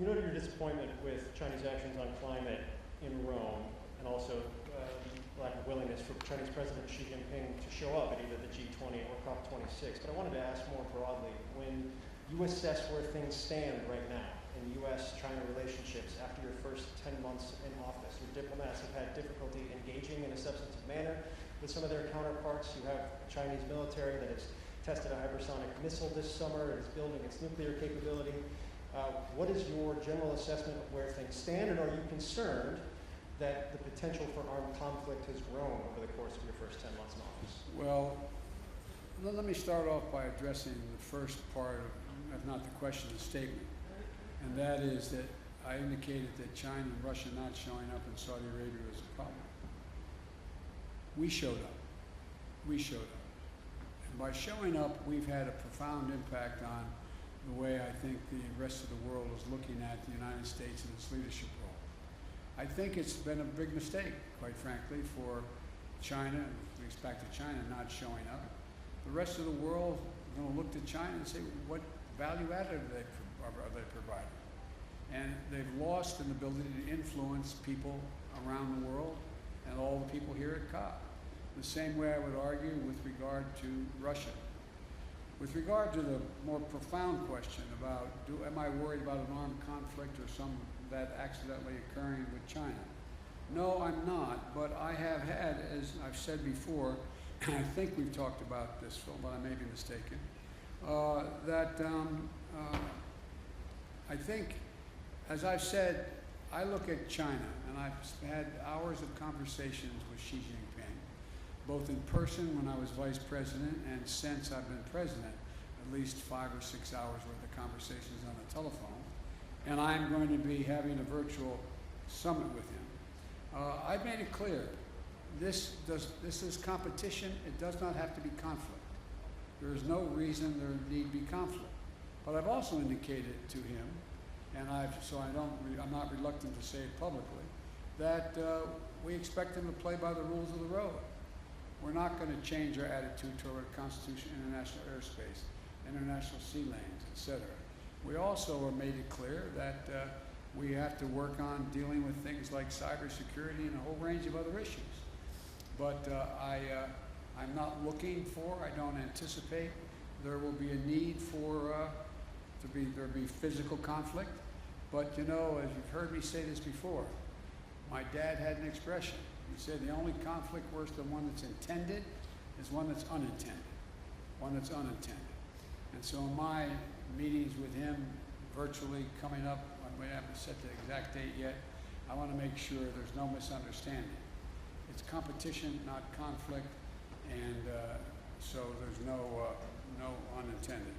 You noted your disappointment with Chinese actions on climate in Rome, and also lack of willingness for Chinese President Xi Jinping to show up at either the G20 or COP26. But I wanted to ask more broadly, when you assess where things stand right now in U.S.-China relationships after your first 10 months in office, your diplomats have had difficulty engaging in a substantive manner with some of their counterparts. You have a Chinese military that has tested a hypersonic missile this summer and is building its nuclear capability. What is your general assessment of where things stand, and are you concerned that the potential for armed conflict has grown over the course of your first 10 months in office? Well, let me start off by addressing the first part of, if not the question, the statement. And that is that I indicated that China and Russia not showing up in Saudi Arabia was a problem. We showed up. We showed up. And by showing up, we've had a profound impact on the way I think the rest of the world is looking at the United States and its leadership role. I think it's been a big mistake, quite frankly, for China, with respect to China not showing up. The rest of the world is going to look to China and say, what value added are they providing? And they've lost an ability to influence people around the world and all the people here at COP. The same way I would argue with regard to Russia. With regard to the more profound question about, am I worried about an armed conflict or some that accidentally occurring with China? No, I'm not, but I have had, as I've said before, and I think we've talked about this, Phil, but I may be mistaken, I think, as I've said, I look at China, and I've had hours of conversations with Xi Jinping, both in person when I was vice president and since I've been president, at least 5 or 6 hours worth of conversations on the telephone. And I'm going to be having a virtual summit with him. I've made it clear, this is competition. It does not have to be conflict. There is no reason there need be conflict. But I've also indicated to him, and I'm not reluctant to say it publicly, that we expect him to play by the rules of the road. We're not going to change our attitude toward Constitution, international airspace, international sea lanes, etc. We also have made it clear that we have to work on dealing with things like cybersecurity and a whole range of other issues. But I'm not looking for, I don't anticipate there will be a need for there be physical conflict. But you know, as you've heard me say this before, my dad had an expression. He said the only conflict worse than one that's intended is one that's unintended. One that's unintended. And so in my meetings with him virtually coming up, we haven't set the exact date yet, I want to make sure there's no misunderstanding. It's competition, not conflict, and so there's no unintended.